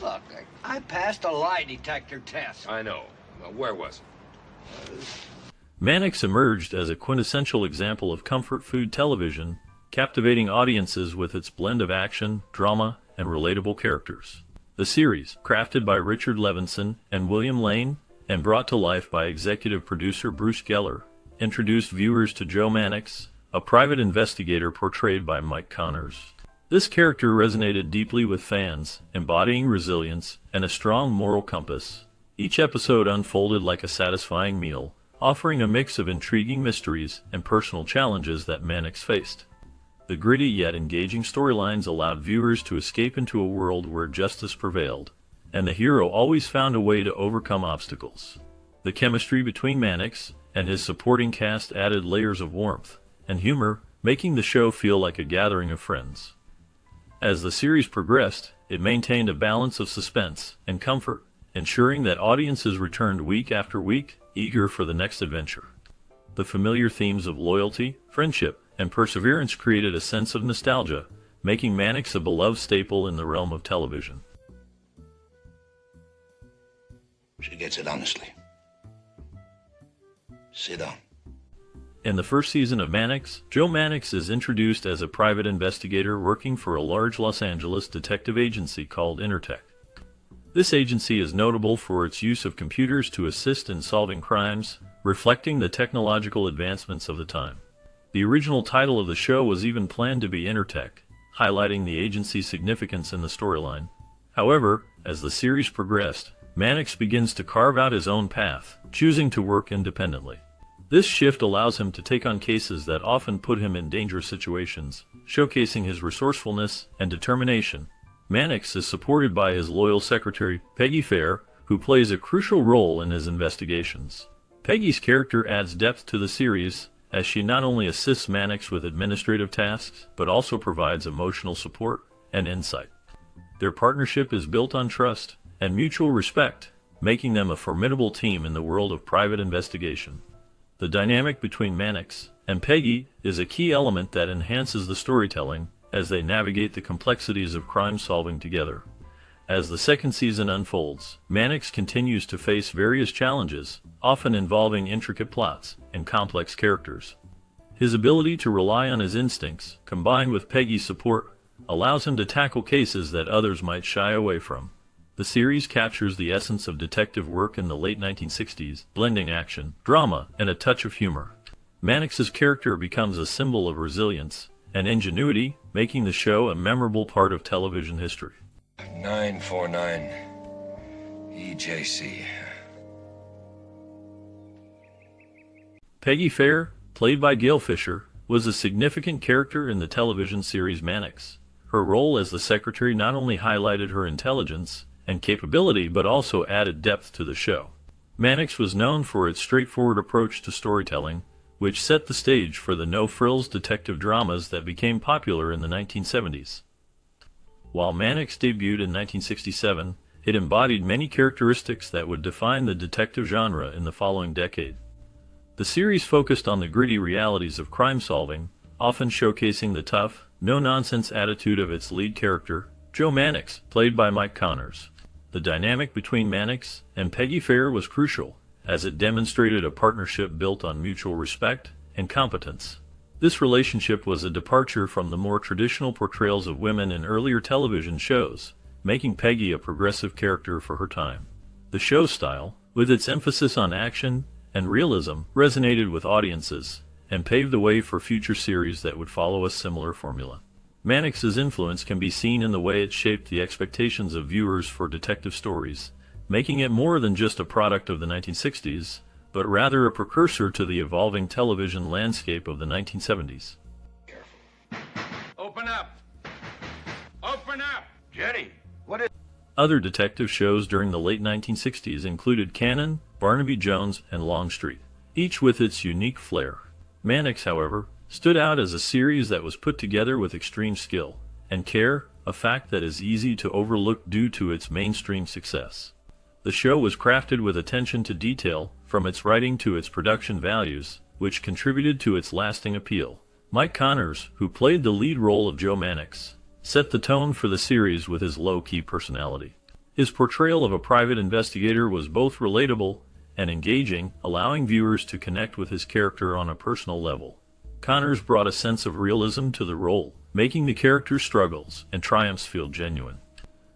Look, I passed a lie detector test. I know. Where was it? MANNIX emerged as a quintessential example of comfort food television, captivating audiences with its blend of action, drama, and relatable characters. The series, crafted by Richard Levinson and William Lane, and brought to life by executive producer Bruce Geller, introduced viewers to Joe Mannix, a private investigator portrayed by Mike Connors. This character resonated deeply with fans, embodying resilience and a strong moral compass. Each episode unfolded like a satisfying meal, offering a mix of intriguing mysteries and personal challenges that Mannix faced. The gritty yet engaging storylines allowed viewers to escape into a world where justice prevailed, and the hero always found a way to overcome obstacles. The chemistry between Mannix and his supporting cast added layers of warmth and humor, making the show feel like a gathering of friends. As the series progressed, it maintained a balance of suspense and comfort, ensuring that audiences returned week after week, eager for the next adventure. The familiar themes of loyalty, friendship, and perseverance created a sense of nostalgia, making Mannix a beloved staple in the realm of television. She gets it honestly. Sit down. In the first season of MANNIX, Joe Mannix is introduced as a private investigator working for a large Los Angeles detective agency called Intertech. This agency is notable for its use of computers to assist in solving crimes, reflecting the technological advancements of the time. The original title of the show was even planned to be Intertech, highlighting the agency's significance in the storyline. However, as the series progressed, Mannix begins to carve out his own path, choosing to work independently. This shift allows him to take on cases that often put him in dangerous situations, showcasing his resourcefulness and determination. Mannix is supported by his loyal secretary, Peggy Fair, who plays a crucial role in his investigations. Peggy's character adds depth to the series, as she not only assists Mannix with administrative tasks, but also provides emotional support and insight. Their partnership is built on trust and mutual respect, making them a formidable team in the world of private investigation. The dynamic between Mannix and Peggy is a key element that enhances the storytelling as they navigate the complexities of crime solving together. As the second season unfolds, Mannix continues to face various challenges, often involving intricate plots and complex characters. His ability to rely on his instincts, combined with Peggy's support, allows him to tackle cases that others might shy away from. The series captures the essence of detective work in the late 1960s, blending action, drama, and a touch of humor. Mannix's character becomes a symbol of resilience and ingenuity, making the show a memorable part of television history. 949 EJC. Peggy Fair, played by Gail Fisher, was a significant character in the television series MANNIX. Her role as the secretary not only highlighted her intelligence and capability, but also added depth to the show. MANNIX was known for its straightforward approach to storytelling, which set the stage for the no-frills detective dramas that became popular in the 1970s. While MANNIX debuted in 1967, it embodied many characteristics that would define the detective genre in the following decade. The series focused on the gritty realities of crime solving, often showcasing the tough, no-nonsense attitude of its lead character, Joe Mannix, played by Mike Connors. The dynamic between Mannix and Peggy Fair was crucial, as it demonstrated a partnership built on mutual respect and competence. This relationship was a departure from the more traditional portrayals of women in earlier television shows, making Peggy a progressive character for her time. The show's style, with its emphasis on action and realism, resonated with audiences and paved the way for future series that would follow a similar formula. Mannix's influence can be seen in the way it shaped the expectations of viewers for detective stories, making it more than just a product of the 1960s, but rather a precursor to the evolving television landscape of the 1970s. Open up! Open up! Jenny, what is... Other detective shows during the late 1960s included Cannon, Barnaby Jones, and Longstreet, each with its unique flair. MANNIX, however, stood out as a series that was put together with extreme skill and care, a fact that is easy to overlook due to its mainstream success. The show was crafted with attention to detail, from its writing to its production values, which contributed to its lasting appeal. Mike Connors, who played the lead role of Joe Mannix, set the tone for the series with his low-key personality. His portrayal of a private investigator was both relatable and engaging, allowing viewers to connect with his character on a personal level. Connors brought a sense of realism to the role, making the character's struggles and triumphs feel genuine.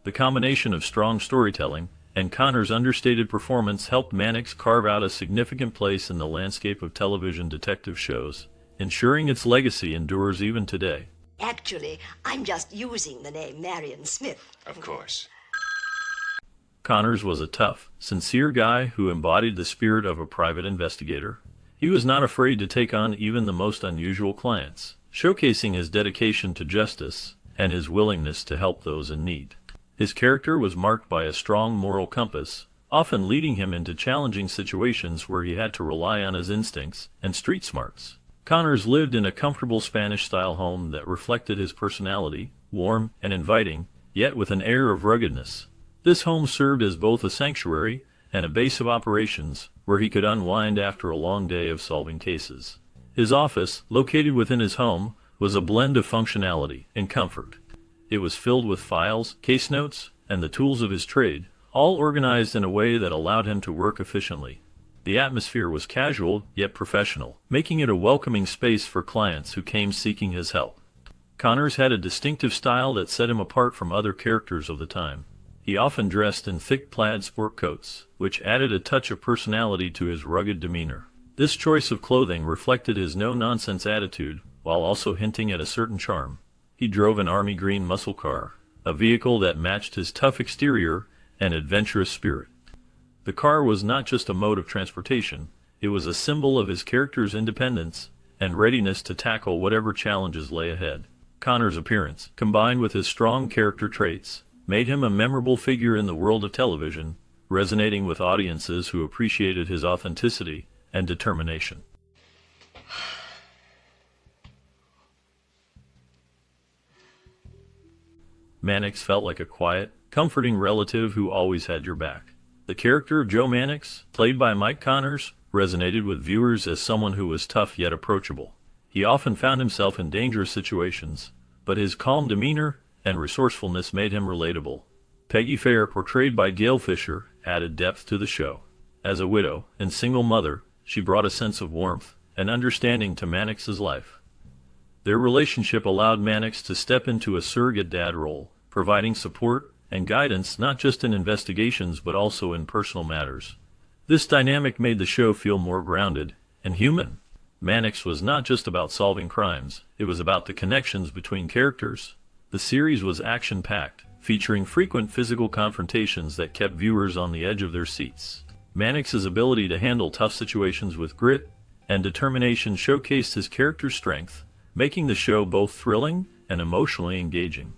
The combination of strong storytelling and Connors' understated performance helped Mannix carve out a significant place in the landscape of television detective shows, ensuring its legacy endures even today. Actually, I'm just using the name Marion Smith. Of course. Connors was a tough, sincere guy who embodied the spirit of a private investigator. He was not afraid to take on even the most unusual clients, showcasing his dedication to justice and his willingness to help those in need. His character was marked by a strong moral compass, often leading him into challenging situations where he had to rely on his instincts and street smarts. Connors lived in a comfortable Spanish-style home that reflected his personality, warm and inviting, yet with an air of ruggedness. This home served as both a sanctuary and a base of operations where he could unwind after a long day of solving cases. His office, located within his home, was a blend of functionality and comfort. It was filled with files, case notes, and the tools of his trade, all organized in a way that allowed him to work efficiently. The atmosphere was casual yet professional, making it a welcoming space for clients who came seeking his help. Connors had a distinctive style that set him apart from other characters of the time. He often dressed in thick plaid sport coats, which added a touch of personality to his rugged demeanor. This choice of clothing reflected his no-nonsense attitude, while also hinting at a certain charm. He drove an army green muscle car, a vehicle that matched his tough exterior and adventurous spirit. The car was not just a mode of transportation, it was a symbol of his character's independence and readiness to tackle whatever challenges lay ahead. Connors' appearance, combined with his strong character traits, made him a memorable figure in the world of television, resonating with audiences who appreciated his authenticity and determination. Mannix felt like a quiet, comforting relative who always had your back. The character of Joe Mannix, played by Mike Connors, resonated with viewers as someone who was tough yet approachable. He often found himself in dangerous situations, but his calm demeanor and resourcefulness made him relatable. Peggy Fair, portrayed by Gail Fisher, added depth to the show. As a widow and single mother, she brought a sense of warmth and understanding to Mannix's life. Their relationship allowed Mannix to step into a surrogate dad role, providing support and guidance not just in investigations but also in personal matters. This dynamic made the show feel more grounded and human. Mannix was not just about solving crimes, it was about the connections between characters. The series was action-packed, featuring frequent physical confrontations that kept viewers on the edge of their seats. Mannix's ability to handle tough situations with grit and determination showcased his character's strength, making the show both thrilling and emotionally engaging.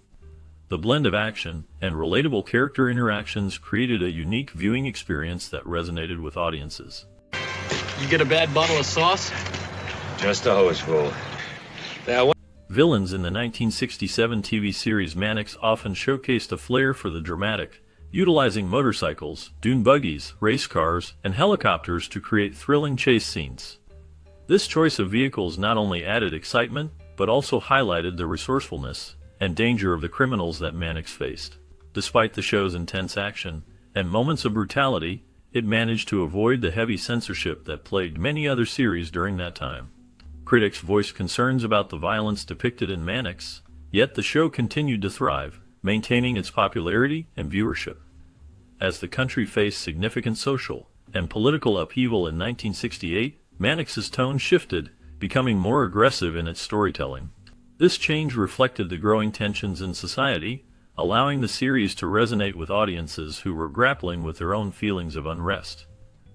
The blend of action and relatable character interactions created a unique viewing experience that resonated with audiences. You get a bad bottle of sauce? Just a hose full. Villains in the 1967 TV series Mannix often showcased a flair for the dramatic, utilizing motorcycles, dune buggies, race cars, and helicopters to create thrilling chase scenes. This choice of vehicles not only added excitement, but also highlighted the resourcefulness and danger of the criminals that Mannix faced. Despite the show's intense action and moments of brutality, it managed to avoid the heavy censorship that plagued many other series during that time. Critics voiced concerns about the violence depicted in Mannix, yet the show continued to thrive, maintaining its popularity and viewership. As the country faced significant social and political upheaval in 1968, Mannix's tone shifted, becoming more aggressive in its storytelling. This change reflected the growing tensions in society, allowing the series to resonate with audiences who were grappling with their own feelings of unrest.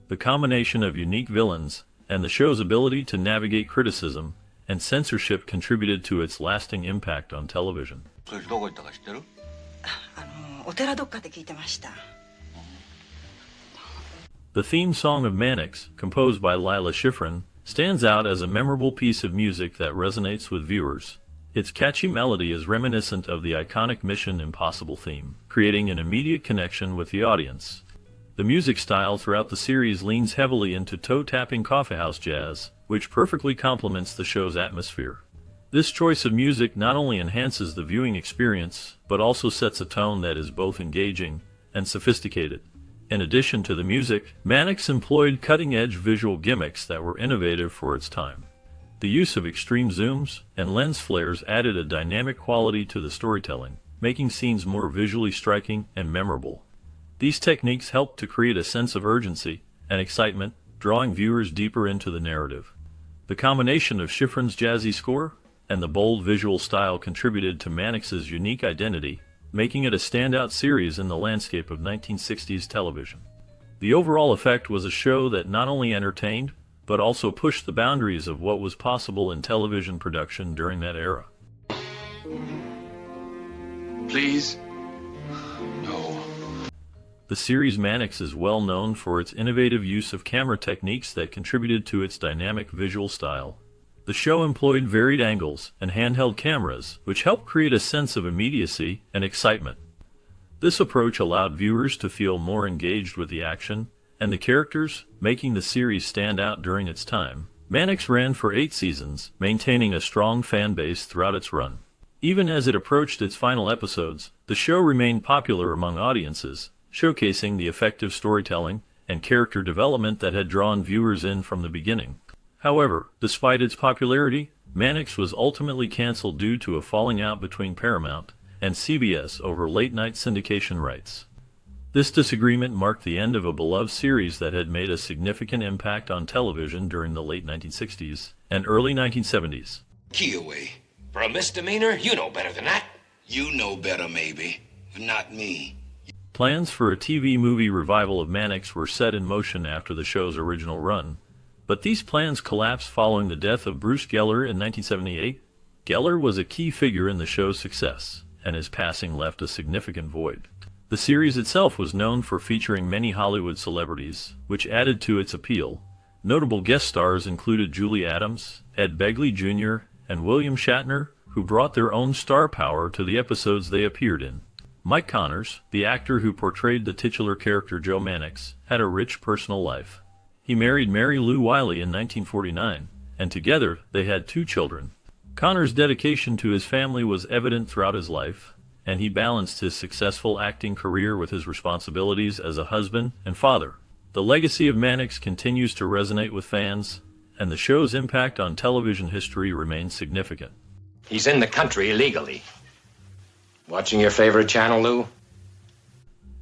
The combination of unique villains and the show's ability to navigate criticism and censorship contributed to its lasting impact on television. どこ行ったか知ってる？お寺どっかで聞いてました。The theme song of Mannix, composed by Lila Schifrin, stands out as a memorable piece of music that resonates with viewers. Its catchy melody is reminiscent of the iconic Mission Impossible theme, creating an immediate connection with the audience. The music style throughout the series leans heavily into toe-tapping coffeehouse jazz, which perfectly complements the show's atmosphere. This choice of music not only enhances the viewing experience, but also sets a tone that is both engaging and sophisticated. In addition to the music, MANNIX employed cutting-edge visual gimmicks that were innovative for its time. The use of extreme zooms and lens flares added a dynamic quality to the storytelling, making scenes more visually striking and memorable. These techniques helped to create a sense of urgency and excitement, drawing viewers deeper into the narrative. The combination of Schifrin's jazzy score and the bold visual style contributed to MANNIX's unique identity, making it a standout series in the landscape of 1960s television. The overall effect was a show that not only entertained, but also pushed the boundaries of what was possible in television production during that era. Please? No. The series MANNIX is well known for its innovative use of camera techniques that contributed to its dynamic visual style. The show employed varied angles and handheld cameras, which helped create a sense of immediacy and excitement. This approach allowed viewers to feel more engaged with the action and the characters, making the series stand out during its time. MANNIX ran for 8 seasons, maintaining a strong fan base throughout its run. Even as it approached its final episodes, the show remained popular among audiences, showcasing the effective storytelling and character development that had drawn viewers in from the beginning. However, despite its popularity, MANNIX was ultimately canceled due to a falling out between Paramount and CBS over late-night syndication rights. This disagreement marked the end of a beloved series that had made a significant impact on television during the late 1960s and early 1970s. Key away. For a misdemeanor, you know better than that. You know better, maybe, but not me. Plans for a TV movie revival of MANNIX were set in motion after the show's original run, but these plans collapsed following the death of Bruce Geller in 1978. Geller was a key figure in the show's success, and his passing left a significant void. The series itself was known for featuring many Hollywood celebrities, which added to its appeal. Notable guest stars included Julie Adams, Ed Begley Jr., and William Shatner, who brought their own star power to the episodes they appeared in. Mike Connors, the actor who portrayed the titular character Joe MANNIX, had a rich personal life. He married Mary Lou Wiley in 1949, and together they had 2 children. Connors' dedication to his family was evident throughout his life, and he balanced his successful acting career with his responsibilities as a husband and father. The legacy of MANNIX continues to resonate with fans, and the show's impact on television history remains significant. He's in the country illegally. Watching your favorite channel, Lou?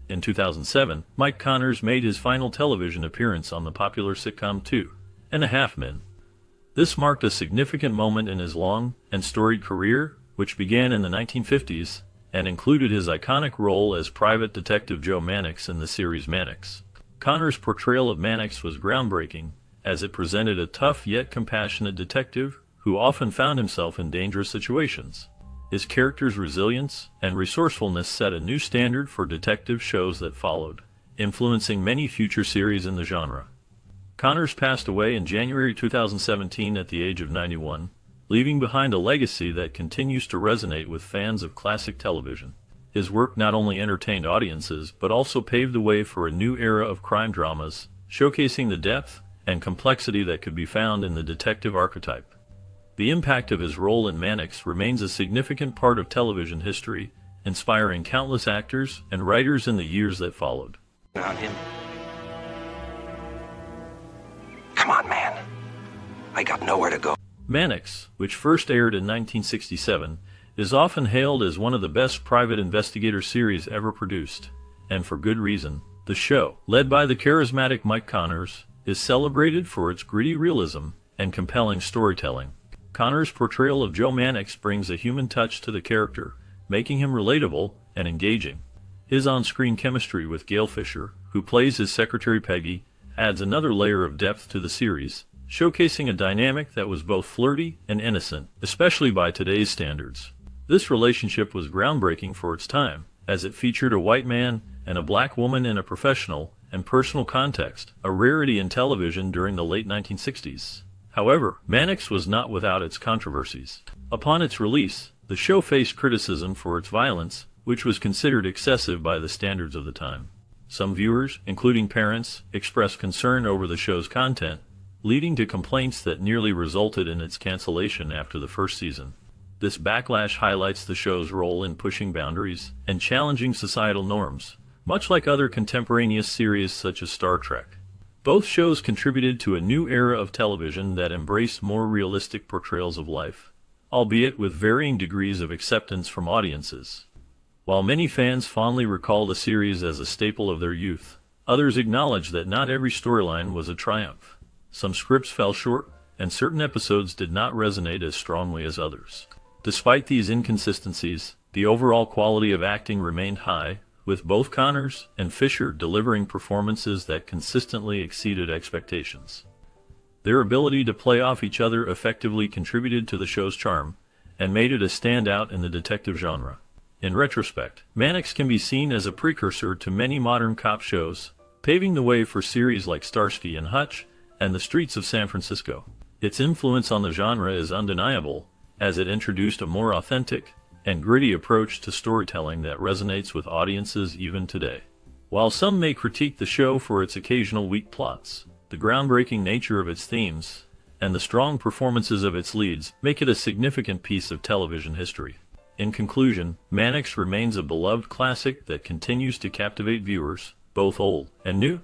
In 2007, Mike Connors made his final television appearance on the popular sitcom 2.5 Men. This marked a significant moment in his long and storied career, which began in the 1950s and included his iconic role as private detective Joe MANNIX in the series MANNIX. Connors' portrayal of MANNIX was groundbreaking, as it presented a tough yet compassionate detective who often found himself in dangerous situations. His character's resilience and resourcefulness set a new standard for detective shows that followed, influencing many future series in the genre. Connors passed away in January 2017 at the age of 91, leaving behind a legacy that continues to resonate with fans of classic television. His work not only entertained audiences, but also paved the way for a new era of crime dramas, showcasing the depth and complexity that could be found in the detective archetype. The impact of his role in MANNIX remains a significant part of television history, inspiring countless actors and writers in the years that followed. On him. Come on, man. I got nowhere to go. MANNIX, which first aired in 1967, is often hailed as one of the best private investigator series ever produced, and for good reason. The show, led by the charismatic Mike Connors, is celebrated for its gritty realism and compelling storytelling. Connors' portrayal of Joe MANNIX brings a human touch to the character, making him relatable and engaging. His on-screen chemistry with Gail Fisher, who plays his secretary Peggy, adds another layer of depth to the series, showcasing a dynamic that was both flirty and innocent, especially by today's standards. This relationship was groundbreaking for its time, as it featured a white man and a black woman in a professional and personal context, a rarity in television during the late 1960s. However, MANNIX was not without its controversies. Upon its release, the show faced criticism for its violence, which was considered excessive by the standards of the time. Some viewers, including parents, expressed concern over the show's content, leading to complaints that nearly resulted in its cancellation after the first season. This backlash highlights the show's role in pushing boundaries and challenging societal norms, much like other contemporaneous series such as Star Trek. Both shows contributed to a new era of television that embraced more realistic portrayals of life, albeit with varying degrees of acceptance from audiences. While many fans fondly recall the series as a staple of their youth, others acknowledge that not every storyline was a triumph. Some scripts fell short, and certain episodes did not resonate as strongly as others. Despite these inconsistencies, the overall quality of acting remained high, with both Connors and Fisher delivering performances that consistently exceeded expectations. Their ability to play off each other effectively contributed to the show's charm, and made it a standout in the detective genre. In retrospect, MANNIX can be seen as a precursor to many modern cop shows, paving the way for series like Starsky and Hutch and The Streets of San Francisco. Its influence on the genre is undeniable, as it introduced a more authentic and gritty approach to storytelling that resonates with audiences even today. While some may critique the show for its occasional weak plots, the groundbreaking nature of its themes and the strong performances of its leads make it a significant piece of television history. In conclusion, MANNIX remains a beloved classic that continues to captivate viewers, both old and new.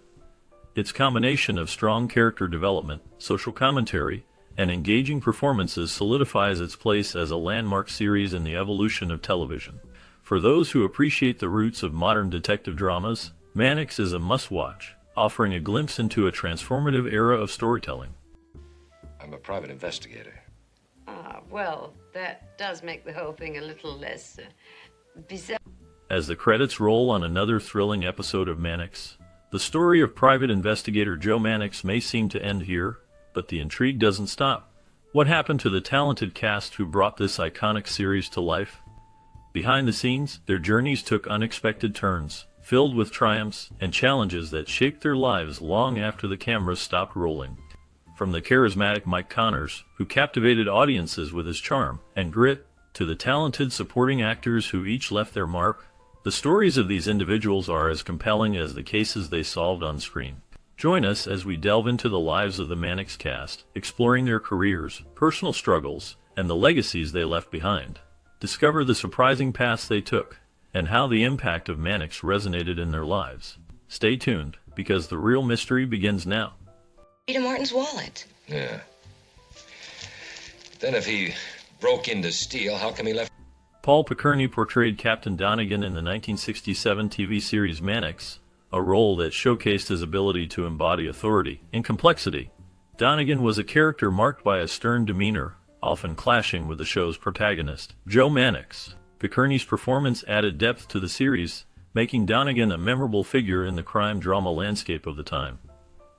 Its combination of strong character development, social commentary, and engaging performances solidifies its place as a landmark series in the evolution of television. For those who appreciate the roots of modern detective dramas, MANNIX is a must-watch, offering a glimpse into a transformative era of storytelling. I'm a private investigator. Well, that does make the whole thing a little less bizarre. As the credits roll on another thrilling episode of MANNIX, the story of private investigator Joe Mannix may seem to end here, but the intrigue doesn't stop. What happened to the talented cast who brought this iconic series to life? Behind the scenes, their journeys took unexpected turns, filled with triumphs and challenges that shaped their lives long after the cameras stopped rolling. From the charismatic Mike Connors, who captivated audiences with his charm and grit, to the talented supporting actors who each left their mark, the stories of these individuals are as compelling as the cases they solved on screen. Join us as we delve into the lives of the MANNIX cast, exploring their careers, personal struggles, and the legacies they left behind. Discover the surprising paths they took, and how the impact of MANNIX resonated in their lives. Stay tuned, because the real mystery begins now. Peter Martin's wallet. Yeah. Then if he broke in to steal, how come he left? Paul Picerni portrayed Captain Donegan in the 1967 TV series MANNIX, a role that showcased his ability to embody authority and complexity. Donegan was a character marked by a stern demeanor, often clashing with the show's protagonist, Joe Mannix. Picerni's performance added depth to the series, making Donegan a memorable figure in the crime drama landscape of the time.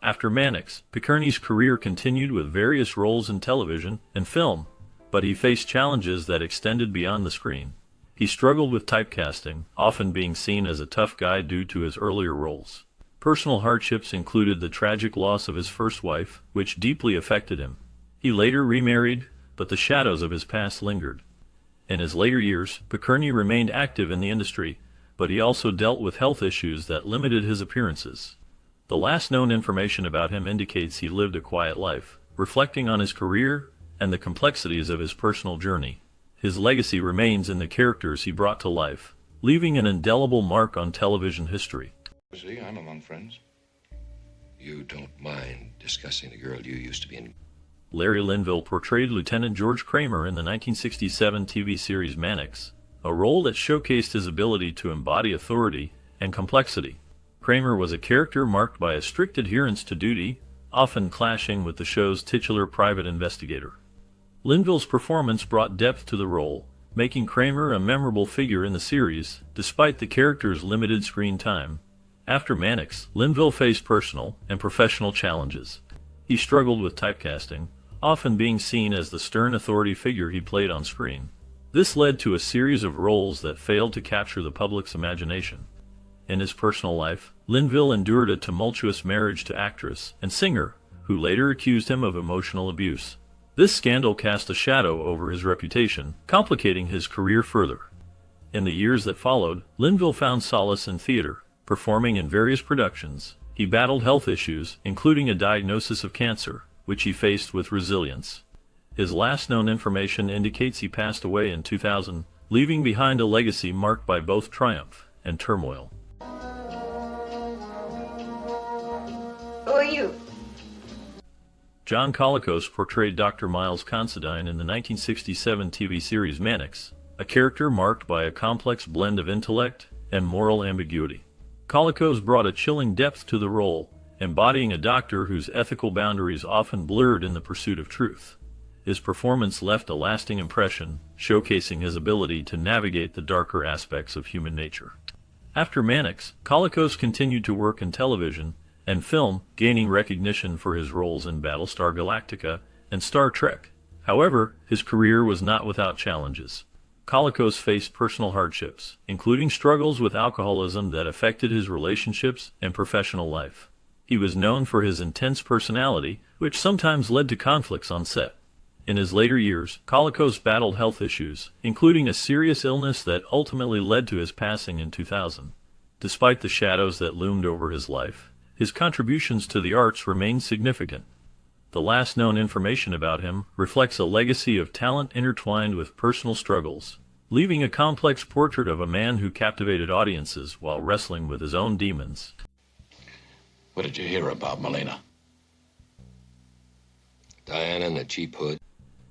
After MANNIX, Picerni's career continued with various roles in television and film, but he faced challenges that extended beyond the screen. He struggled with typecasting, often being seen as a tough guy due to his earlier roles. Personal hardships included the tragic loss of his first wife, which deeply affected him. He later remarried, but the shadows of his past lingered. In his later years, Picerni remained active in the industry, but he also dealt with health issues that limited his appearances. The last known information about him indicates he lived a quiet life, reflecting on his career and the complexities of his personal journey. His legacy remains in the characters he brought to life, leaving an indelible mark on television history. See, I'm among friends. You don't mind discussing the girl you used to be in? Larry Linville portrayed Lieutenant George Kramer in the 1967 TV series MANNIX, a role that showcased his ability to embody authority and complexity. Kramer was a character marked by a strict adherence to duty, often clashing with the show's titular private investigator. Linville's performance brought depth to the role, making Kramer a memorable figure in the series, despite the character's limited screen time. After MANNIX, Linville faced personal and professional challenges. He struggled with typecasting, often being seen as the stern authority figure he played on screen. This led to a series of roles that failed to capture the public's imagination. In his personal life, Linville endured a tumultuous marriage to actress and singer, who later accused him of emotional abuse. This scandal cast a shadow over his reputation, complicating his career further. In the years that followed, Linville found solace in theater, performing in various productions. He battled health issues, including a diagnosis of cancer, which he faced with resilience. His last known information indicates he passed away in 2000, leaving behind a legacy marked by both triumph and turmoil. you? John Colicos portrayed Dr. Miles Considine in the 1967 TV series MANNIX, a character marked by a complex blend of intellect and moral ambiguity. Colicos brought a chilling depth to the role, embodying a doctor whose ethical boundaries often blurred in the pursuit of truth. His performance left a lasting impression, showcasing his ability to navigate the darker aspects of human nature. After MANNIX, Colicos continued to work in television and film, gaining recognition for his roles in Battlestar Galactica and Star Trek. However, his career was not without challenges. Colicos faced personal hardships, including struggles with alcoholism that affected his relationships and professional life. He was known for his intense personality, which sometimes led to conflicts on set. In his later years, Colicos battled health issues, including a serious illness that ultimately led to his passing in 2000. Despite the shadows that loomed over his life, his contributions to the arts remain significant. The last known information about him reflects a legacy of talent intertwined with personal struggles, leaving a complex portrait of a man who captivated audiences while wrestling with his own demons. What did you hear about Melina? Diana and the cheap hood.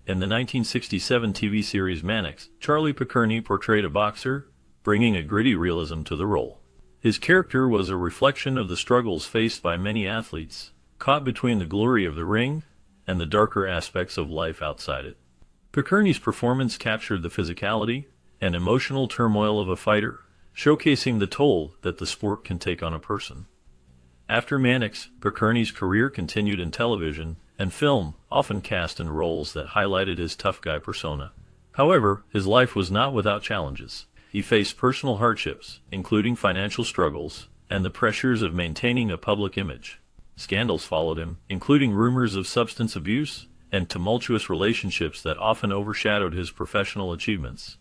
In the 1967 TV series MANNIX, Charlie Picerni portrayed a boxer, bringing a gritty realism to the role. His character was a reflection of the struggles faced by many athletes, caught between the glory of the ring and the darker aspects of life outside it. Picerni's performance captured the physicality and emotional turmoil of a fighter, showcasing the toll that the sport can take on a person. After MANNIX, Picerni's career continued in television and film, often cast in roles that highlighted his tough guy persona. However, his life was not without challenges. He faced personal hardships, including financial struggles and the pressures of maintaining a public image. Scandals followed him, including rumors of substance abuse and tumultuous relationships that often overshadowed his professional achievements.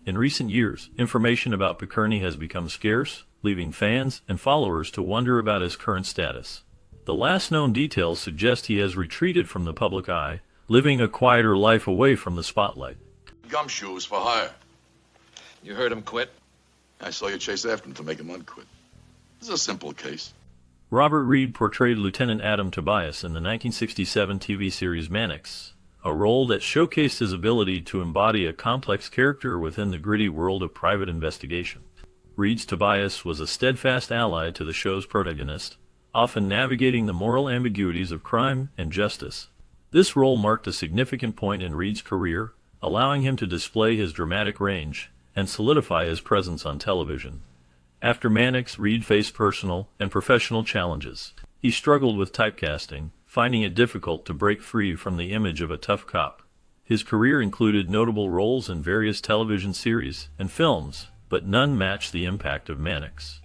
In recent years, information about Picerni has become scarce, leaving fans and followers to wonder about his current status. The last known details suggest he has retreated from the public eye, living a quieter life away from the spotlight. Gumshoes for hire. You heard him quit? I saw you chase after him to make him unquit. This is a simple case. Robert Reed portrayed Lieutenant Adam Tobias in the 1967 TV series MANNIX, a role that showcased his ability to embody a complex character within the gritty world of private investigation. Reed's Tobias was a steadfast ally to the show's protagonist, often navigating the moral ambiguities of crime and justice. This role marked a significant point in Reed's career, allowing him to display his dramatic range and solidify his presence on television. After MANNIX, Reed faced personal and professional challenges. He struggled with typecasting, finding it difficult to break free from the image of a tough cop. His career included notable roles in various television series and films, but none matched the impact of MANNIX.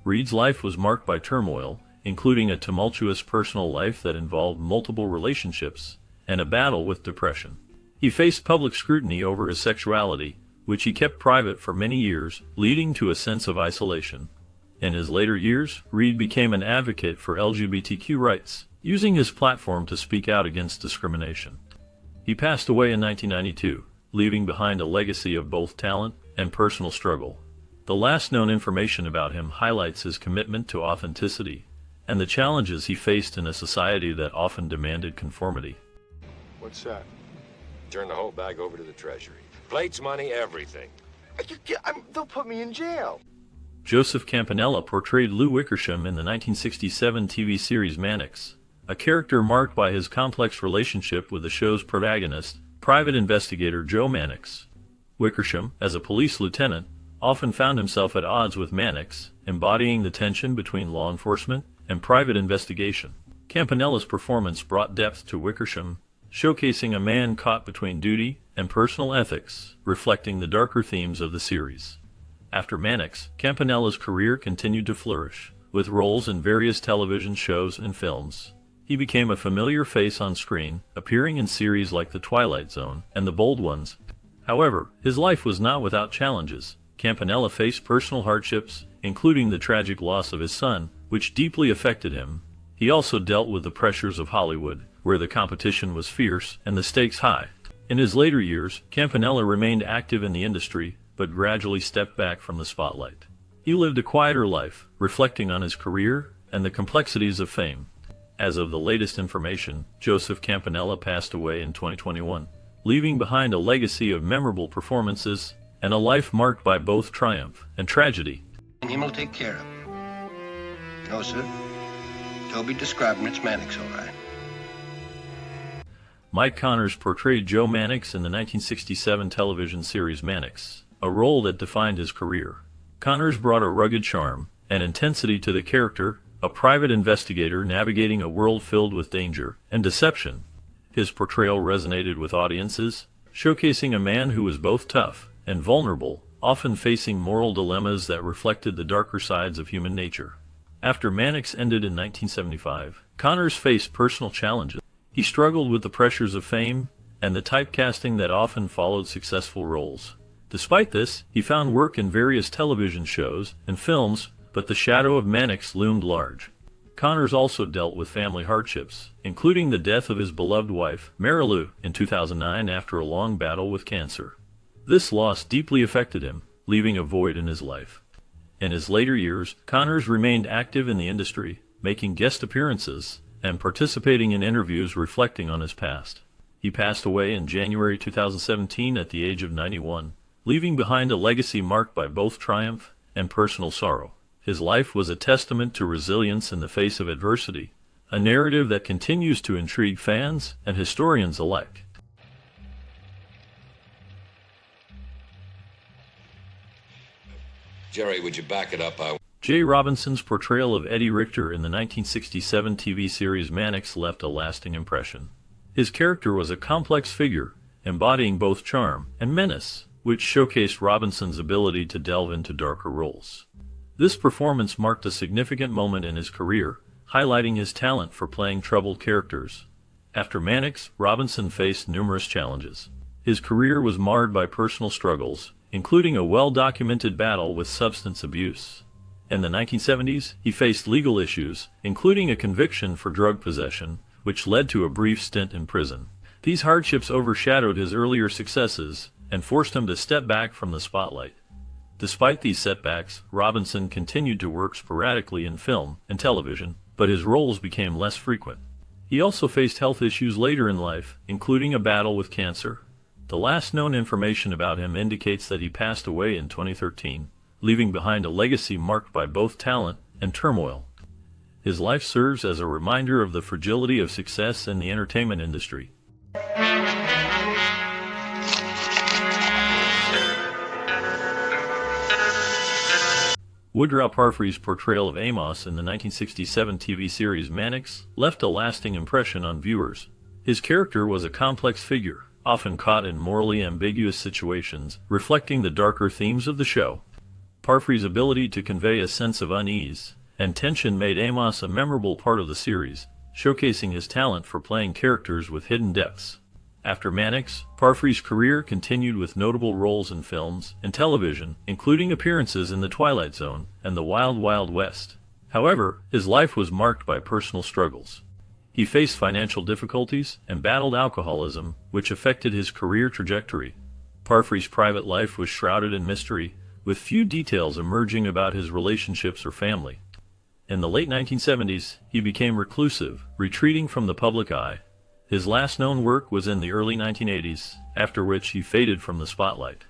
Reed's life was marked by turmoil, including a tumultuous personal life that involved multiple relationships and a battle with depression. He faced public scrutiny over his sexuality, which he kept private for many years, leading to a sense of isolation. In his later years, Reed became an advocate for LGBTQ rights, using his platform to speak out against discrimination. He passed away in 1992, leaving behind a legacy of both talent and personal struggle. The last known information about him highlights his commitment to authenticity and the challenges he faced in a society that often demanded conformity. What's that? Turn the whole bag over to the Treasury. Plates, money, everything. They'll put me in jail. Joseph Campanella portrayed Lou Wickersham in the 1967 TV series MANNIX, a character marked by his complex relationship with the show's protagonist, private investigator Joe Mannix. Wickersham, as a police lieutenant, often found himself at odds with Mannix, embodying the tension between law enforcement and private investigation. Campanella's performance brought depth to Wickersham, showcasing a man caught between duty and personal ethics, reflecting the darker themes of the series. After MANNIX, Campanella's career continued to flourish, with roles in various television shows and films. He became a familiar face on screen, appearing in series like The Twilight Zone and The Bold Ones. However, his life was not without challenges. Campanella faced personal hardships, including the tragic loss of his son, which deeply affected him. He also dealt with the pressures of Hollywood, where the competition was fierce and the stakes high. In his later years, Campanella remained active in the industry, but gradually stepped back from the spotlight. He lived a quieter life, reflecting on his career and the complexities of fame. As of the latest information, Joseph Campanella passed away in 2021, leaving behind a legacy of memorable performances and a life marked by both triumph and tragedy. And him will take care of it. No, sir. Toby described him. It's Mannix, all right. Mike Connors portrayed Joe Mannix in the 1967 television series Mannix, a role that defined his career. Connors brought a rugged charm and intensity to the character, a private investigator navigating a world filled with danger and deception. His portrayal resonated with audiences, showcasing a man who was both tough and vulnerable, often facing moral dilemmas that reflected the darker sides of human nature. After Mannix ended in 1975, Connors faced personal challenges. He struggled with the pressures of fame and the typecasting that often followed successful roles. Despite this, he found work in various television shows and films, but the shadow of Mannix loomed large. Connors also dealt with family hardships, including the death of his beloved wife, Marilou, in 2009 after a long battle with cancer. This loss deeply affected him, leaving a void in his life. In his later years, Connors remained active in the industry, making guest appearances and participating in interviews reflecting on his past. He passed away in January 2017 at the age of 91, leaving behind a legacy marked by both triumph and personal sorrow. His life was a testament to resilience in the face of adversity, a narrative that continues to intrigue fans and historians alike. Jerry, would you back it up? Jay Robinson's portrayal of Eddie Richter in the 1967 TV series Mannix left a lasting impression. His character was a complex figure, embodying both charm and menace, which showcased Robinson's ability to delve into darker roles. This performance marked a significant moment in his career, highlighting his talent for playing troubled characters. After Mannix, Robinson faced numerous challenges. His career was marred by personal struggles, including a well-documented battle with substance abuse. In the 1970s, he faced legal issues, including a conviction for drug possession, which led to a brief stint in prison. These hardships overshadowed his earlier successes and forced him to step back from the spotlight. Despite these setbacks, Robinson continued to work sporadically in film and television, but his roles became less frequent. He also faced health issues later in life, including a battle with cancer. The last known information about him indicates that he passed away in 2013, leaving behind a legacy marked by both talent and turmoil. His life serves as a reminder of the fragility of success in the entertainment industry. Woodrow Parfrey's portrayal of Amos in the 1967 TV series Mannix left a lasting impression on viewers. His character was a complex figure, often caught in morally ambiguous situations, reflecting the darker themes of the show. Parfrey's ability to convey a sense of unease and tension made Amos a memorable part of the series, showcasing his talent for playing characters with hidden depths. After Mannix, Parfrey's career continued with notable roles in films and television, including appearances in The Twilight Zone and The Wild Wild West. However, his life was marked by personal struggles. He faced financial difficulties and battled alcoholism, which affected his career trajectory. Parfrey's private life was shrouded in mystery, with few details emerging about his relationships or family. In the late 1970s, he became reclusive, retreating from the public eye. His last known work was in the early 1980s, after which he faded from the spotlight.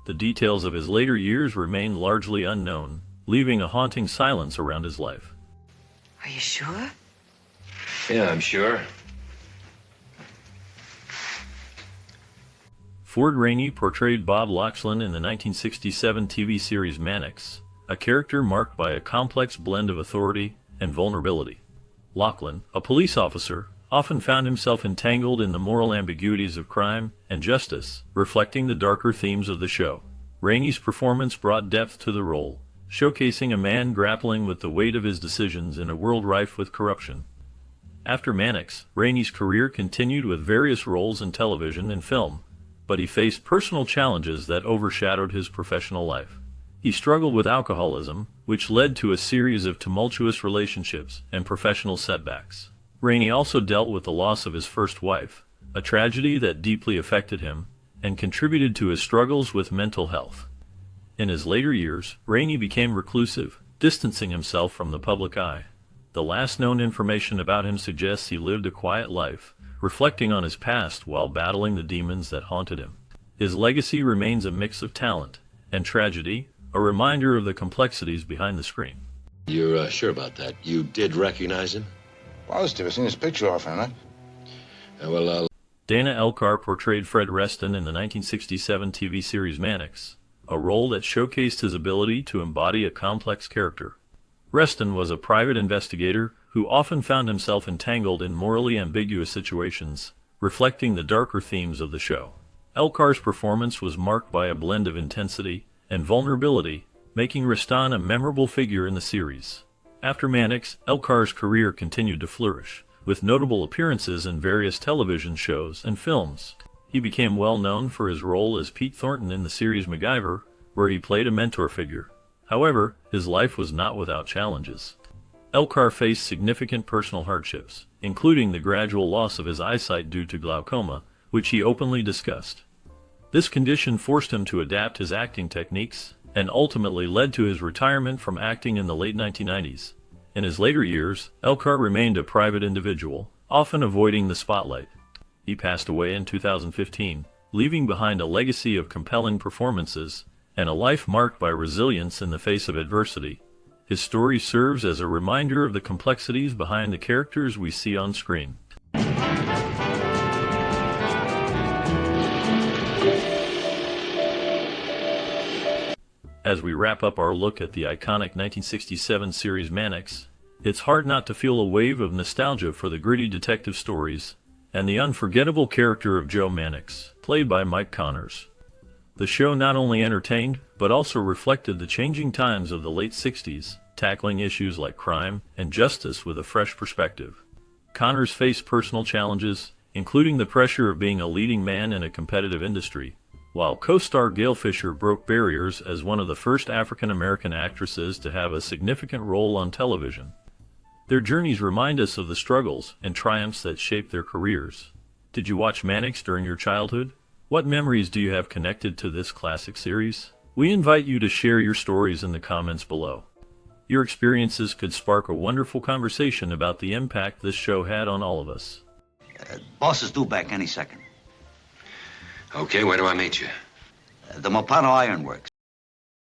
The details of his later years remain largely unknown, leaving a haunting silence around his life. Are you sure? Yeah, I'm sure. Ford Rainey portrayed Bob Loxlin in the 1967 TV series Mannix, a character marked by a complex blend of authority and vulnerability. Loxlin, a police officer, often found himself entangled in the moral ambiguities of crime and justice, reflecting the darker themes of the show. Rainey's performance brought depth to the role, showcasing a man grappling with the weight of his decisions in a world rife with corruption. After Mannix, Rainey's career continued with various roles in television and film, but he faced personal challenges that overshadowed his professional life. He struggled with alcoholism, which led to a series of tumultuous relationships and professional setbacks. Rainey also dealt with the loss of his first wife, a tragedy that deeply affected him and contributed to his struggles with mental health. In his later years, Rainey became reclusive, distancing himself from the public eye. The last known information about him suggests he lived a quiet life, reflecting on his past while battling the demons that haunted him. His legacy remains a mix of talent and tragedy, a reminder of the complexities behind the screen. You're sure about that? You did recognize him? Positive. I've seen his picture often enough. Dana Elcar portrayed Fred Reston in the 1967 TV series MANNIX, a role that showcased his ability to embody a complex character. Reston was a private investigator who often found himself entangled in morally ambiguous situations, reflecting the darker themes of the show. Elcar's performance was marked by a blend of intensity and vulnerability, making Reston a memorable figure in the series. After MANNIX, Elcar's career continued to flourish, with notable appearances in various television shows and films. He became well known for his role as Pete Thornton in the series MacGyver, where he played a mentor figure. However, his life was not without challenges. Elcar faced significant personal hardships, including the gradual loss of his eyesight due to glaucoma, which he openly discussed. This condition forced him to adapt his acting techniques, and ultimately led to his retirement from acting in the late 1990s. In his later years, Elcar remained a private individual, often avoiding the spotlight. He passed away in 2015, leaving behind a legacy of compelling performances and a life marked by resilience in the face of adversity. His story serves as a reminder of the complexities behind the characters we see on screen. As we wrap up our look at the iconic 1967 series MANNIX, it's hard not to feel a wave of nostalgia for the gritty detective stories and the unforgettable character of Joe Mannix, played by Mike Connors. The show not only entertained, but also reflected the changing times of the late 60s, tackling issues like crime and justice with a fresh perspective. Connors faced personal challenges, including the pressure of being a leading man in a competitive industry, while co-star Gail Fisher broke barriers as one of the first African-American actresses to have a significant role on television. Their journeys remind us of the struggles and triumphs that shaped their careers. Did you watch MANNIX during your childhood? What memories do you have connected to this classic series? We invite you to share your stories in the comments below. Your experiences could spark a wonderful conversation about the impact this show had on all of us. Boss is due back any second. Okay, where do I meet you? The Mopano Iron Works.